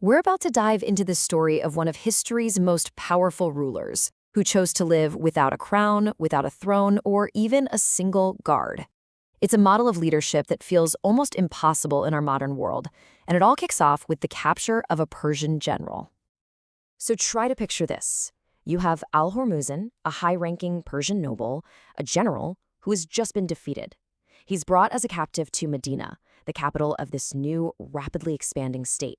We're about to dive into the story of one of history's most powerful rulers, who chose to live without a crown, without a throne, or even a single guard. It's a model of leadership that feels almost impossible in our modern world, and it all kicks off with the capture of a Persian general. So try to picture this. You have al-Hormuzan, a high-ranking Persian noble, a general who has just been defeated. He's brought as a captive to Medina, the capital of this new, rapidly expanding state.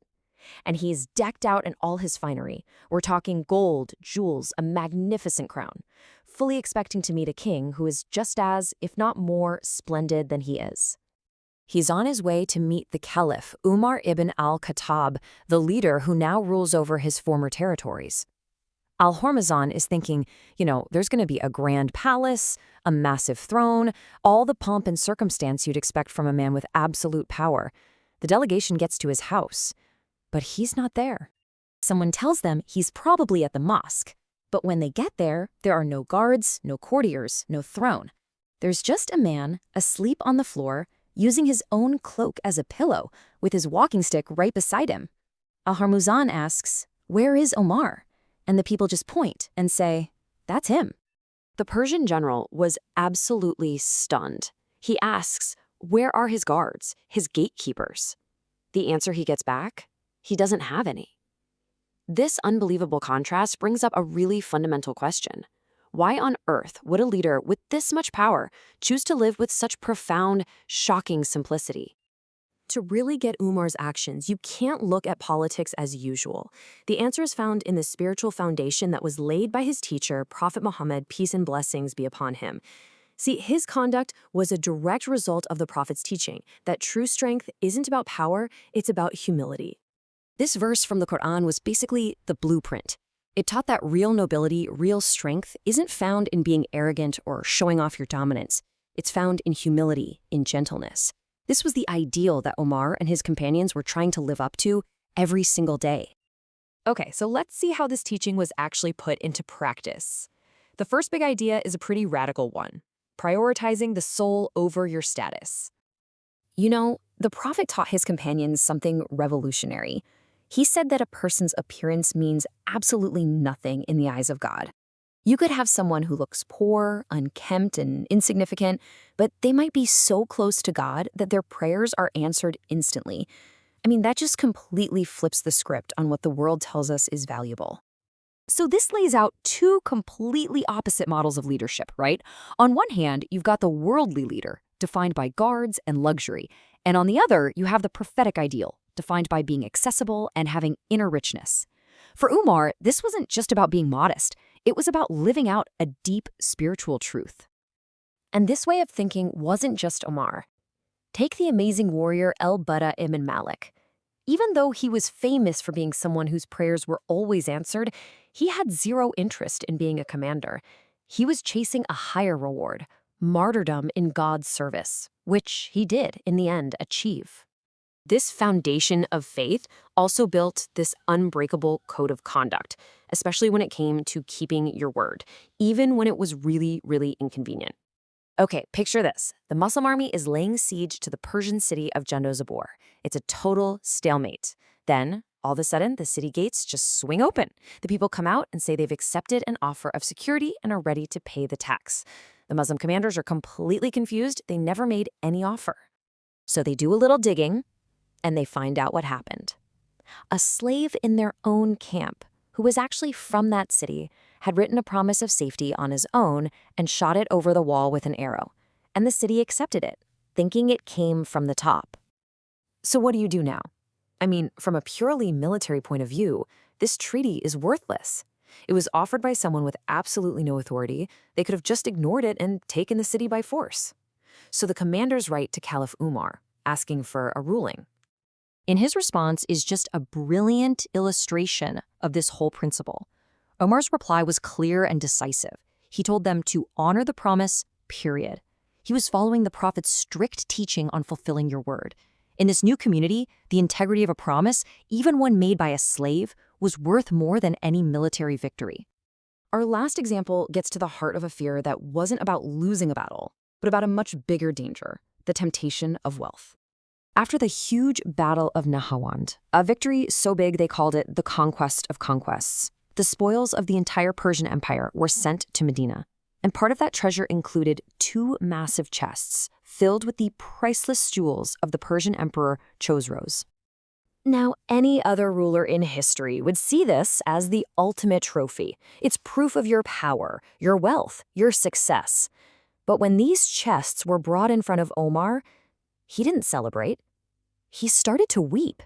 And he's decked out in all his finery. We're talking gold, jewels, a magnificent crown, fully expecting to meet a king who is just as, if not more, splendid than he is. He's on his way to meet the Caliph Umar ibn al-Khattab, the leader who now rules over his former territories. Al-Hormuzan is thinking, there's going to be a grand palace, a massive throne, all the pomp and circumstance you'd expect from a man with absolute power. The delegation gets to his house, but he's not there. Someone tells them he's probably at the mosque, but when they get there are no guards, no courtiers, no throne. There's just a man asleep on the floor, using his own cloak as a pillow, with his walking stick right beside him. Al-Hormuzan asks, "Where is Omar?" And the people just point and say, "That's him." The Persian general was absolutely stunned. He asks, where are his guards, his gatekeepers? The answer he gets back? He doesn't have any. This unbelievable contrast brings up a really fundamental question. Why on earth would a leader with this much power choose to live with such profound, shocking simplicity? To really get Umar's actions, you can't look at politics as usual. The answer is found in the spiritual foundation that was laid by his teacher, Prophet Muhammad, peace and blessings be upon him. See, his conduct was a direct result of the Prophet's teaching, that true strength isn't about power, it's about humility. This verse from the Quran was basically the blueprint. It taught that real nobility, real strength, isn't found in being arrogant or showing off your dominance. It's found in humility, in gentleness. This was the ideal that Umar and his companions were trying to live up to every single day. Okay, so let's see how this teaching was actually put into practice. The first big idea is a pretty radical one: prioritizing the soul over your status. The Prophet taught his companions something revolutionary. He said that a person's appearance means absolutely nothing in the eyes of God. You could have someone who looks poor, unkempt, and insignificant, but they might be so close to God that their prayers are answered instantly. That just completely flips the script on what the world tells us is valuable. So this lays out two completely opposite models of leadership, right? On one hand, you've got the worldly leader, defined by guards and luxury, and on the other, you have the prophetic ideal, defined by being accessible and having inner richness. For Umar, this wasn't just about being modest. It was about living out a deep spiritual truth. And this way of thinking wasn't just Umar. Take the amazing warrior al-Bara ibn Malik. Even though he was famous for being someone whose prayers were always answered, he had zero interest in being a commander. He was chasing a higher reward, martyrdom in God's service, which he did, in the end, achieve. This foundation of faith also built this unbreakable code of conduct, especially when it came to keeping your word, even when it was really, really inconvenient. Okay, picture this. The Muslim army is laying siege to the Persian city of Jandosabur. It's a total stalemate. Then, all of a sudden, the city gates just swing open. The people come out and say they've accepted an offer of security and are ready to pay the tax. The Muslim commanders are completely confused. They never made any offer. So they do a little digging, and they find out what happened. A slave in their own camp, who was actually from that city, had written a promise of safety on his own and shot it over the wall with an arrow. And the city accepted it, thinking it came from the top. So what do you do now? From a purely military point of view, this treaty is worthless. It was offered by someone with absolutely no authority. They could have just ignored it and taken the city by force. So the commanders write to Caliph Umar, asking for a ruling. In his response is just a brilliant illustration of this whole principle. Umar's reply was clear and decisive. He told them to honor the promise, period. He was following the Prophet's strict teaching on fulfilling your word. In this new community, the integrity of a promise, even one made by a slave, was worth more than any military victory. Our last example gets to the heart of a fear that wasn't about losing a battle, but about a much bigger danger, the temptation of wealth. After the huge Battle of Nahawand, a victory so big they called it the Conquest of Conquests, the spoils of the entire Persian Empire were sent to Medina. And part of that treasure included 2 massive chests filled with the priceless jewels of the Persian Emperor Chosroes. Now, any other ruler in history would see this as the ultimate trophy. It's proof of your power, your wealth, your success. But when these chests were brought in front of Omar, he didn't celebrate. He started to weep.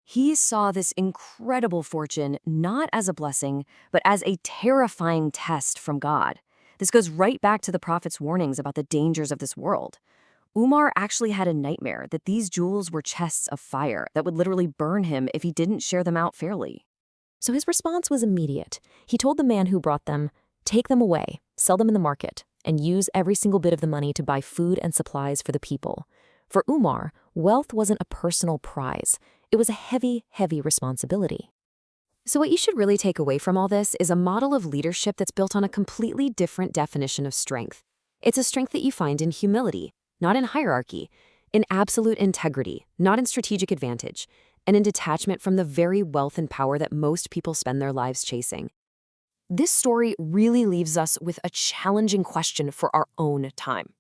He saw this incredible fortune not as a blessing, but as a terrifying test from God. This goes right back to the Prophet's warnings about the dangers of this world. Umar actually had a nightmare that these jewels were chests of fire that would literally burn him if he didn't share them out fairly. So his response was immediate. He told the man who brought them, "Take them away, sell them in the market, and use every single bit of the money to buy food and supplies for the people." For Umar, wealth wasn't a personal prize. It was a heavy, heavy responsibility. So what you should really take away from all this is a model of leadership that's built on a completely different definition of strength. It's a strength that you find in humility, not in hierarchy, in absolute integrity, not in strategic advantage, and in detachment from the very wealth and power that most people spend their lives chasing. This story really leaves us with a challenging question for our own time.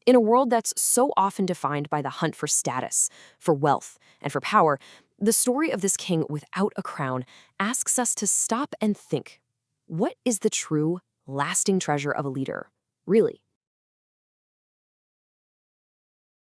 In a world that's so often defined by the hunt for status, for wealth, and for power, the story of this king without a crown asks us to stop and think, what is the true, lasting treasure of a leader, really?